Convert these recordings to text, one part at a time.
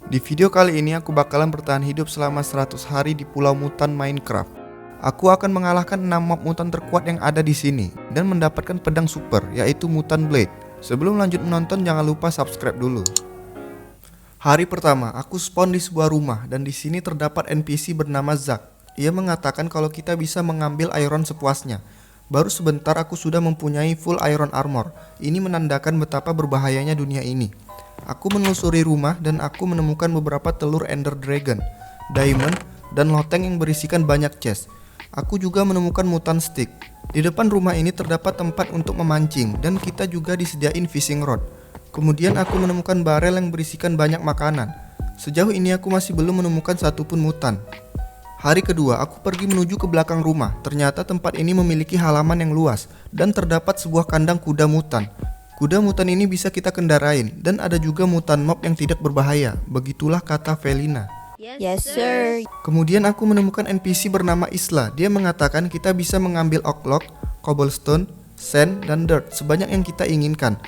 Di video kali ini aku bakalan bertahan hidup selama 100 hari di Pulau Mutan Minecraft. Aku akan mengalahkan 6 mob mutan terkuat yang ada di sini dan mendapatkan pedang super, yaitu Mutant Blade. Sebelum lanjut menonton, jangan lupa subscribe dulu. Hari pertama, aku spawn di sebuah rumah dan di sini terdapat NPC bernama Zack. Ia mengatakan kalau kita bisa mengambil iron sepuasnya. Baru sebentar aku sudah mempunyai full iron armor. Ini menandakan betapa berbahayanya dunia ini. Aku menelusuri rumah dan aku menemukan beberapa telur ender dragon, diamond, dan loteng yang berisikan banyak chest. Aku juga menemukan mutant stick. Di depan rumah ini terdapat tempat untuk memancing dan kita juga disediain fishing rod. Kemudian aku menemukan barel yang berisikan banyak makanan. Sejauh ini aku masih belum menemukan satupun mutan. Hari kedua, aku pergi menuju ke belakang rumah. Ternyata tempat ini memiliki halaman yang luas dan terdapat sebuah kandang kuda mutan. Kuda mutan ini bisa kita kendarain dan ada juga mutan mob yang tidak berbahaya. Begitulah kata Felina. Yes, sir. Kemudian aku menemukan NPC bernama Isla. Dia mengatakan kita bisa mengambil oak log, cobblestone, sand, dan dirt sebanyak yang kita inginkan.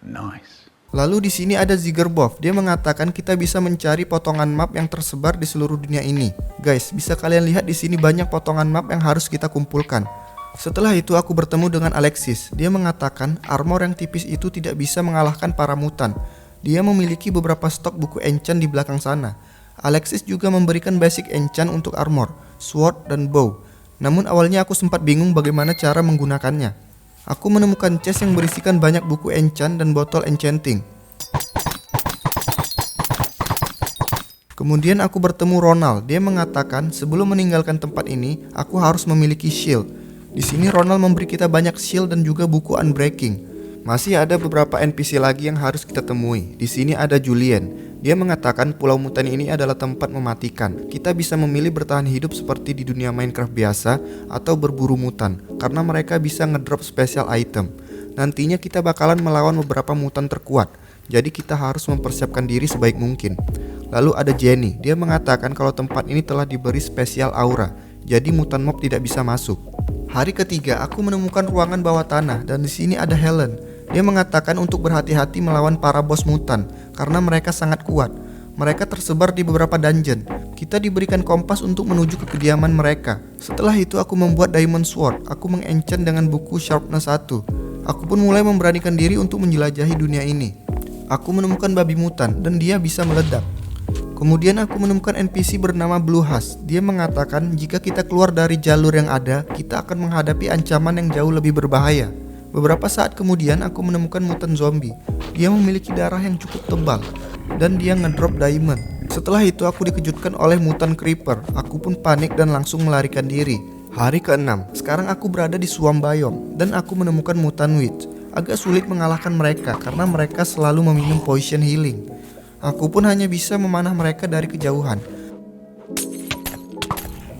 Nice. Lalu di sini ada Ziggerboff. Dia mengatakan kita bisa mencari potongan map yang tersebar di seluruh dunia ini. Guys, bisa kalian lihat di sini banyak potongan map yang harus kita kumpulkan. Setelah itu aku bertemu dengan Alexis. Dia mengatakan armor yang tipis itu tidak bisa mengalahkan para mutan. Dia memiliki beberapa stok buku enchant di belakang sana. Alexis juga memberikan basic enchant untuk armor, sword, dan bow. Namun awalnya aku sempat bingung bagaimana cara menggunakannya. Aku menemukan chest yang berisikan banyak buku enchant dan botol enchanting. Kemudian aku bertemu Ronald. Dia mengatakan sebelum meninggalkan tempat ini, aku harus memiliki shield. Di sini Ronald memberi kita banyak shield dan juga buku unbreaking. Masih ada beberapa NPC lagi yang harus kita temui. Di sini ada Julian. Dia mengatakan Pulau Mutan ini adalah tempat mematikan. Kita bisa memilih bertahan hidup seperti di dunia Minecraft biasa atau berburu mutan, karena mereka bisa ngedrop special item. Nantinya kita bakalan melawan beberapa mutan terkuat, jadi kita harus mempersiapkan diri sebaik mungkin. Lalu ada Jenny. Dia mengatakan kalau tempat ini telah diberi special aura, jadi mutan mob tidak bisa masuk. Hari ketiga, aku menemukan ruangan bawah tanah dan di sini ada Helen. Dia mengatakan untuk berhati-hati melawan para bos mutan karena mereka sangat kuat. Mereka tersebar di beberapa dungeon. Kita diberikan kompas untuk menuju ke kediaman mereka. Setelah itu aku membuat diamond sword. Aku mengenchant dengan buku sharpness 1. Aku pun mulai memberanikan diri untuk menjelajahi dunia ini. Aku menemukan babi mutan dan dia bisa meledak. Kemudian aku menemukan NPC bernama Blue Husk. Dia mengatakan jika kita keluar dari jalur yang ada, kita akan menghadapi ancaman yang jauh lebih berbahaya. Beberapa saat kemudian aku menemukan mutant zombie. Dia memiliki darah yang cukup tebal dan dia ngedrop diamond. Setelah itu aku dikejutkan oleh mutant creeper. Aku pun panik dan langsung melarikan diri. Hari ke-6, sekarang aku berada di swamp biome dan aku menemukan mutant witch. Agak sulit mengalahkan mereka karena mereka selalu meminum potion healing. Aku pun hanya bisa memanah mereka dari kejauhan.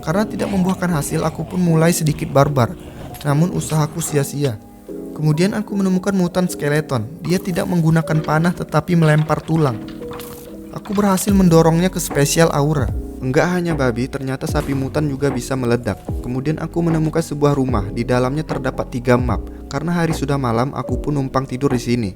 Karena tidak membuahkan hasil, aku pun mulai sedikit barbar. Namun usahaku sia-sia. Kemudian aku menemukan mutant skeleton. Dia tidak menggunakan panah tetapi melempar tulang. Aku berhasil mendorongnya ke special aura. Enggak hanya babi, ternyata sapi mutan juga bisa meledak. Kemudian aku menemukan sebuah rumah. Di dalamnya terdapat 3 map. Karena hari sudah malam, aku pun numpang tidur di sini.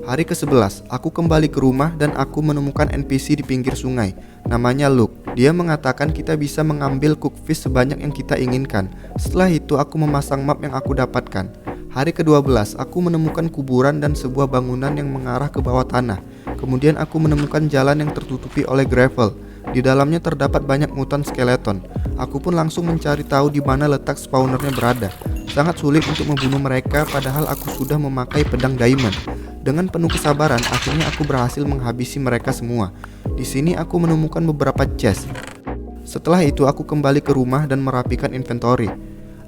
Hari ke-11, aku kembali ke rumah dan aku menemukan NPC di pinggir sungai. Namanya Luke. Dia mengatakan kita bisa mengambil cookfish sebanyak yang kita inginkan. Setelah itu aku memasang map yang aku dapatkan. Hari ke-12, aku menemukan kuburan dan sebuah bangunan yang mengarah ke bawah tanah. Kemudian aku menemukan jalan yang tertutupi oleh gravel. Di dalamnya terdapat banyak mutant skeleton. Aku pun langsung mencari tahu di mana letak spawnernya berada. Sangat sulit untuk membunuh mereka padahal aku sudah memakai pedang diamond. Dengan penuh kesabaran, akhirnya aku berhasil menghabisi mereka semua. Di sini aku menemukan beberapa chest. Setelah itu aku kembali ke rumah dan merapikan inventory.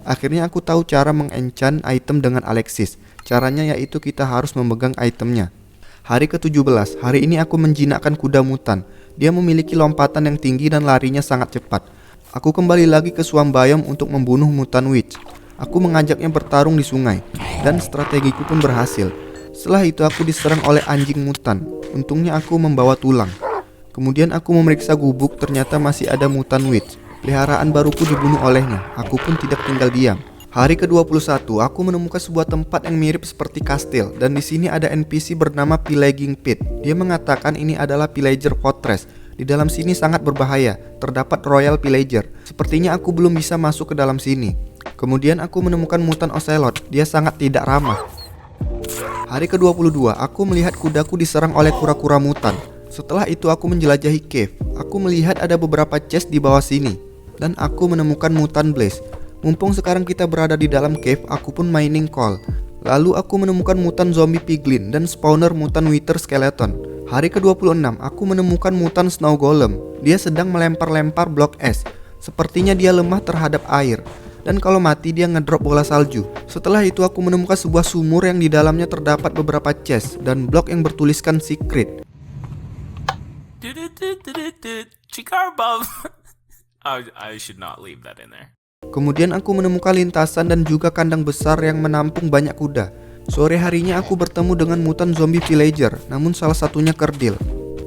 Akhirnya aku tahu cara mengenchant item dengan Alexis. Caranya yaitu kita harus memegang itemnya. Hari ke-17, hari ini aku menjinakkan kuda mutan. Dia memiliki lompatan yang tinggi dan larinya sangat cepat. Aku kembali lagi ke swamp biome untuk membunuh mutant witch. Aku mengajaknya bertarung di sungai dan strategiku pun berhasil. Setelah itu aku diserang oleh anjing mutan. Untungnya aku membawa tulang. Kemudian aku memeriksa gubuk, ternyata masih ada mutant witch. Peliharaan baruku dibunuh olehnya. Aku pun tidak tinggal diam. Hari ke-21, aku menemukan sebuah tempat yang mirip seperti kastil, dan di sini ada NPC bernama Pillaging Pit. Dia mengatakan ini adalah Pillager Fortress. Di dalam sini sangat berbahaya, terdapat Royal Pillager. Sepertinya aku belum bisa masuk ke dalam sini. Kemudian aku menemukan mutan Ocelot, dia sangat tidak ramah. Hari ke-22, aku melihat kudaku diserang oleh kura-kura mutan. Setelah itu aku menjelajahi cave. Aku melihat ada beberapa chest di bawah sini, dan aku menemukan mutan Blaze. Mumpung sekarang kita berada di dalam cave, aku pun mining coal. Lalu aku menemukan mutan zombie piglin dan spawner mutan wither skeleton. Hari ke-26, aku menemukan mutan snow golem. Dia sedang melempar-lempar blok es. Sepertinya dia lemah terhadap air. Dan kalau mati dia ngedrop bola salju. Setelah itu aku menemukan sebuah sumur yang di dalamnya terdapat beberapa chest dan blok yang bertuliskan secret. I should not leave that in there. Kemudian aku menemukan lintasan dan juga kandang besar yang menampung banyak kuda. Sore harinya aku bertemu dengan mutan zombie villager, namun salah satunya kerdil.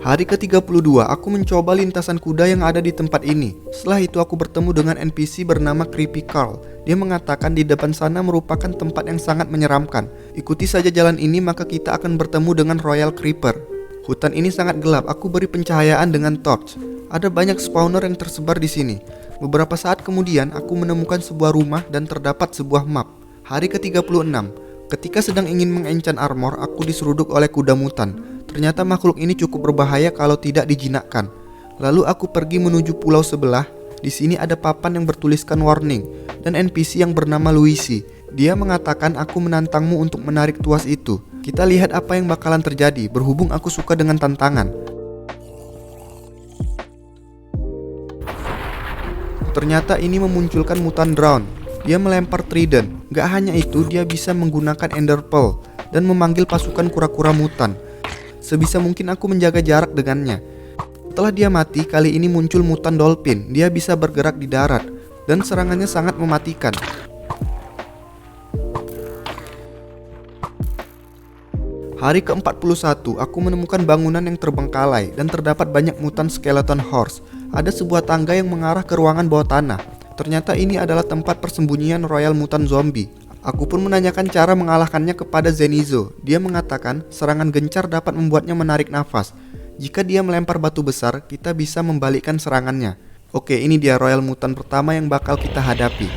Hari ke-32, aku mencoba lintasan kuda yang ada di tempat ini. Setelah itu aku bertemu dengan NPC bernama Creepy Carl. Dia mengatakan di depan sana merupakan tempat yang sangat menyeramkan. Ikuti saja jalan ini maka kita akan bertemu dengan Royal Creeper. Hutan ini sangat gelap, aku beri pencahayaan dengan torch. Ada banyak spawner yang tersebar di sini. Beberapa saat kemudian aku menemukan sebuah rumah dan terdapat sebuah map. Hari ke-36, ketika sedang ingin mengenchant armor, aku diseruduk oleh kuda mutan. Ternyata makhluk ini cukup berbahaya kalau tidak dijinakkan. Lalu aku pergi menuju pulau sebelah. Di sini ada papan yang bertuliskan warning dan NPC yang bernama Luisi. Dia mengatakan aku menantangmu untuk menarik tuas itu. Kita lihat apa yang bakalan terjadi, berhubung aku suka dengan tantangan. Ternyata ini memunculkan mutan Drown. Dia melempar trident. Gak hanya itu, dia bisa menggunakan Ender Pearl dan memanggil pasukan kura-kura mutan. Sebisa mungkin aku menjaga jarak dengannya. Setelah dia mati, kali ini muncul mutan Dolphin. Dia bisa bergerak di darat dan serangannya sangat mematikan. Hari ke-41, aku menemukan bangunan yang terbengkalai dan terdapat banyak mutan skeleton horse. Ada sebuah tangga yang mengarah ke ruangan bawah tanah. Ternyata ini adalah tempat persembunyian Royal Mutant Zombie. Aku pun menanyakan cara mengalahkannya kepada Zenizo. Dia mengatakan serangan gencar dapat membuatnya menarik nafas. Jika dia melempar batu besar, kita bisa membalikkan serangannya. Oke, ini dia Royal Mutant pertama yang bakal kita hadapi.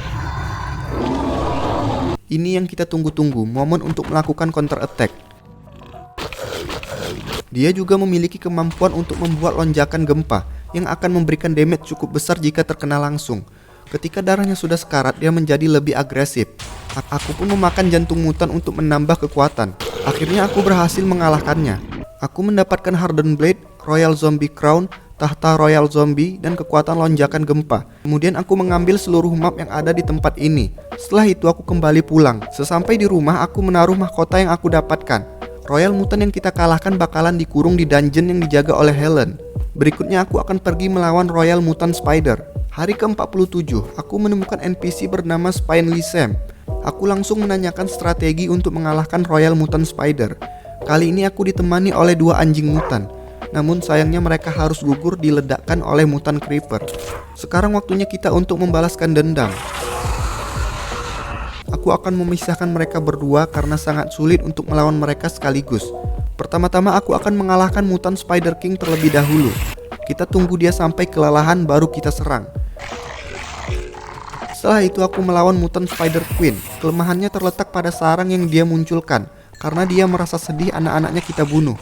Ini yang kita tunggu-tunggu, momen untuk melakukan counter attack. Dia juga memiliki kemampuan untuk membuat lonjakan gempa yang akan memberikan damage cukup besar jika terkena langsung. Ketika darahnya sudah sekarat, dia menjadi lebih agresif. Aku pun memakan jantung mutan untuk menambah kekuatan. Akhirnya aku berhasil mengalahkannya. Aku mendapatkan Hardened Blade, Royal Zombie Crown, tahta Royal Zombie, dan kekuatan lonjakan gempa. Kemudian aku mengambil seluruh map yang ada di tempat ini. Setelah itu aku kembali pulang. Sesampai di rumah, aku menaruh mahkota yang aku dapatkan. Royal Mutant yang kita kalahkan bakalan dikurung di dungeon yang dijaga oleh Helen. Berikutnya aku akan pergi melawan Royal Mutant Spider. Hari ke-47, aku menemukan NPC bernama Spinely Sam. Aku langsung menanyakan strategi untuk mengalahkan Royal Mutant Spider. Kali ini aku ditemani oleh dua anjing mutan. Namun sayangnya mereka harus gugur diledakkan oleh mutan Creeper. Sekarang waktunya kita untuk membalaskan dendam. Aku akan memisahkan mereka berdua karena sangat sulit untuk melawan mereka sekaligus. Pertama-tama aku akan mengalahkan mutan Spider King terlebih dahulu. Kita tunggu dia sampai kelelahan baru kita serang. Setelah itu aku melawan mutan Spider Queen. Kelemahannya terletak pada sarang yang dia munculkan, karena dia merasa sedih anak-anaknya kita bunuh.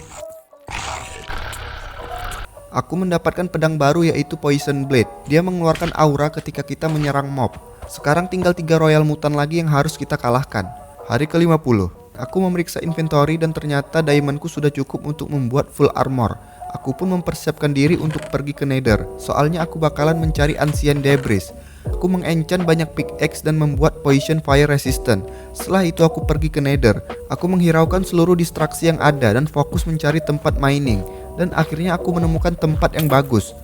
Aku mendapatkan pedang baru yaitu Poison Blade. Dia mengeluarkan aura ketika kita menyerang mob. Sekarang tinggal 3 Royal Mutant lagi yang harus kita kalahkan. Hari ke-50, aku memeriksa inventory dan ternyata diamondku sudah cukup untuk membuat full armor. Aku pun mempersiapkan diri untuk pergi ke Nether. Soalnya aku bakalan mencari Ancient Debris. Aku mengenchant banyak pickaxe dan membuat Poison Fire Resistant. Setelah itu aku pergi ke Nether. Aku menghiraukan seluruh distraksi yang ada dan fokus mencari tempat mining. Dan akhirnya aku menemukan tempat yang bagus.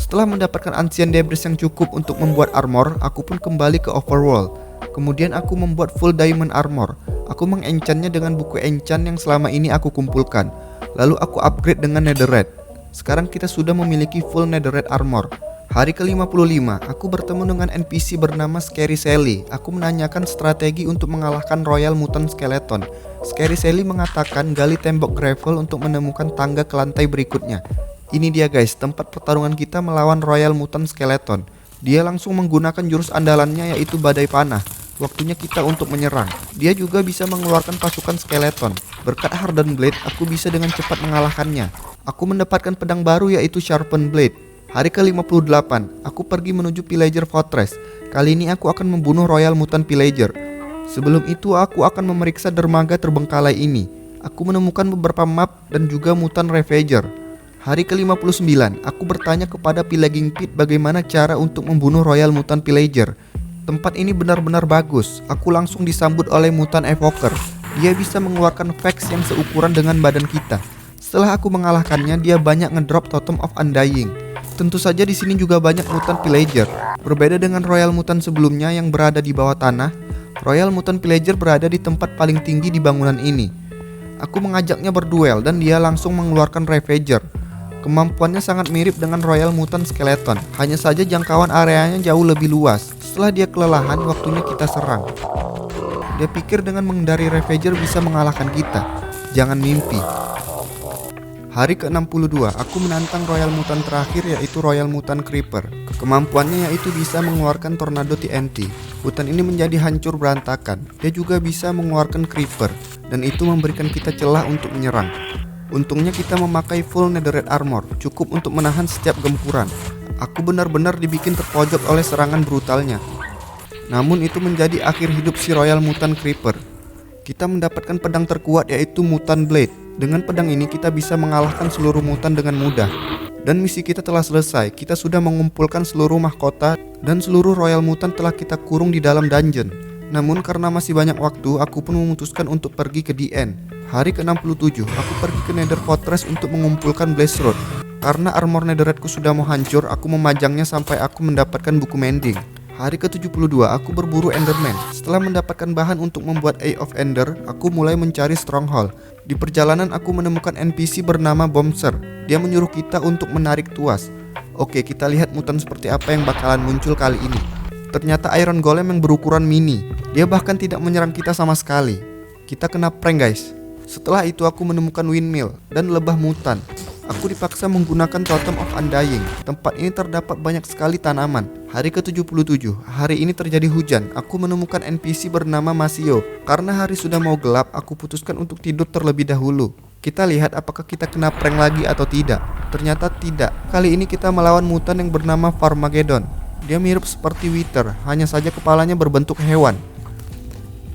Setelah mendapatkan Ancient Debris yang cukup untuk membuat armor, aku pun kembali ke Overworld. Kemudian aku membuat full diamond armor. Aku mengenchantnya dengan buku enchant yang selama ini aku kumpulkan. Lalu aku upgrade dengan netherite. Sekarang kita sudah memiliki full netherite armor. Hari ke-55, aku bertemu dengan NPC bernama Scary Sally. Aku menanyakan strategi untuk mengalahkan Royal Mutant Skeleton. Scary Sally mengatakan gali tembok gravel untuk menemukan tangga ke lantai berikutnya. Ini dia guys, tempat pertarungan kita melawan Royal Mutant Skeleton. Dia langsung menggunakan jurus andalannya yaitu badai panah. Waktunya kita untuk menyerang. Dia juga bisa mengeluarkan pasukan skeleton. Berkat Hardened Blade, aku bisa dengan cepat mengalahkannya. Aku mendapatkan pedang baru yaitu Sharpened Blade. Hari ke-58, aku pergi menuju Pillager Fortress. Kali ini aku akan membunuh Royal Mutant Pillager. Sebelum itu aku akan memeriksa dermaga terbengkalai ini. Aku menemukan beberapa map dan juga Mutant Ravager. Hari ke-59, aku bertanya kepada Pillaging Pit bagaimana cara untuk membunuh Royal Mutant Pillager. Tempat ini benar-benar bagus. Aku langsung disambut oleh Mutant Evoker. Dia bisa mengeluarkan Vex yang seukuran dengan badan kita. Setelah aku mengalahkannya, dia banyak ngedrop Totem of Undying. Tentu saja di sini juga banyak Mutant Pillager. Berbeda dengan Royal Mutant sebelumnya yang berada di bawah tanah, Royal Mutant Pillager berada di tempat paling tinggi di bangunan ini. Aku mengajaknya berduel dan dia langsung mengeluarkan Ravager. Kemampuannya sangat mirip dengan Royal Mutant Skeleton, hanya saja jangkauan areanya jauh lebih luas. Setelah dia kelelahan, waktunya kita serang. Dia pikir dengan mengendari Ravager bisa mengalahkan kita. Jangan mimpi. Hari ke-62, aku menantang Royal Mutant terakhir yaitu Royal Mutant Creeper. Kemampuannya yaitu bisa mengeluarkan tornado TNT. Hutan ini menjadi hancur berantakan. Dia juga bisa mengeluarkan Creeper, dan itu memberikan kita celah untuk menyerang. Untungnya kita memakai full netherite armor, cukup untuk menahan setiap gempuran. Aku benar-benar dibikin terpojok oleh serangan brutalnya. Namun itu menjadi akhir hidup si Royal Mutant Creeper. Kita mendapatkan pedang terkuat yaitu Mutant Blade. Dengan pedang ini kita bisa mengalahkan seluruh mutan dengan mudah. Dan misi kita telah selesai. Kita sudah mengumpulkan seluruh mahkota dan seluruh Royal Mutant telah kita kurung di dalam dungeon. Namun karena masih banyak waktu, aku pun memutuskan untuk pergi ke DN. Hari ke-67, aku pergi ke Nether Fortress untuk mengumpulkan Blaze Rod. Karena armor netheriteku sudah mau hancur, aku memajangnya sampai aku mendapatkan buku mending. Hari ke-72, aku berburu Enderman. Setelah mendapatkan bahan untuk membuat Eye of Ender, aku mulai mencari Stronghold. Di perjalanan aku menemukan NPC bernama Bombser. Dia menyuruh kita untuk menarik tuas. Oke, kita lihat mutan seperti apa yang bakalan muncul kali ini. Ternyata Iron Golem yang berukuran mini. Dia bahkan tidak menyerang kita sama sekali. Kita kena prank guys. Setelah itu aku menemukan Windmill dan lebah mutan. Aku dipaksa menggunakan Totem of Undying. Tempat ini terdapat banyak sekali tanaman. Hari ke-77, hari ini terjadi hujan. Aku menemukan NPC bernama Masio. Karena hari sudah mau gelap, aku putuskan untuk tidur terlebih dahulu. Kita lihat apakah kita kena prank lagi atau tidak. Ternyata tidak. Kali ini kita melawan mutan yang bernama Farmageddon. Dia mirip seperti Wither, hanya saja kepalanya berbentuk hewan.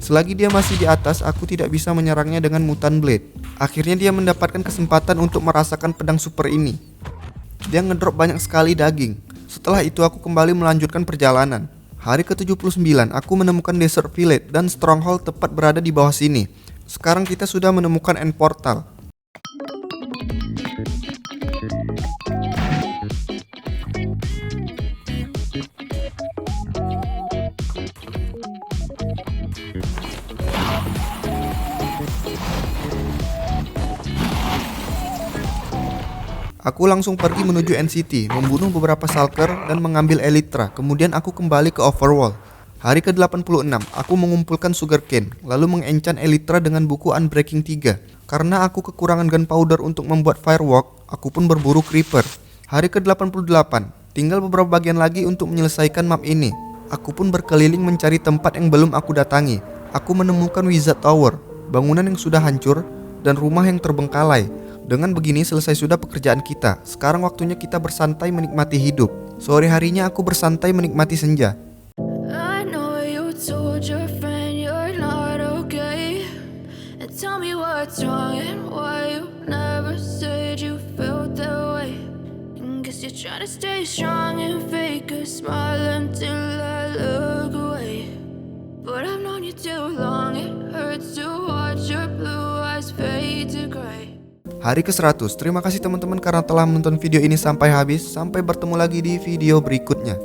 Selagi dia masih di atas, aku tidak bisa menyerangnya dengan Mutant Blade. Akhirnya dia mendapatkan kesempatan untuk merasakan pedang super ini. Dia ngedrop banyak sekali daging. Setelah itu aku kembali melanjutkan perjalanan. Hari ke-79, aku menemukan Desert Village dan Stronghold tepat berada di bawah sini. Sekarang kita sudah menemukan End Portal. Aku langsung pergi menuju NCT, membunuh beberapa Shulker dan mengambil Elytra. Kemudian aku kembali ke Overworld. Hari ke-86, aku mengumpulkan Sugarcane, lalu mengenchant Elytra dengan buku Unbreaking 3. Karena aku kekurangan gunpowder untuk membuat Firewalk, aku pun berburu Creeper. Hari ke-88, tinggal beberapa bagian lagi untuk menyelesaikan map ini. Aku pun berkeliling mencari tempat yang belum aku datangi. Aku menemukan Wizard Tower, bangunan yang sudah hancur, dan rumah yang terbengkalai. Dengan begini selesai sudah pekerjaan kita. Sekarang waktunya kita bersantai menikmati hidup. Sore harinya aku bersantai menikmati senja. I know you told your friend you're not okay, and tell me what's wrong and why you never said you felt that way. And guess you're trying to stay strong and fake a smile until I look away. But I've known you too long, it hurts to watch your blue eyes fade to gray. Hari ke-100, terima kasih teman-teman karena telah menonton video ini sampai habis. Sampai bertemu lagi di video berikutnya.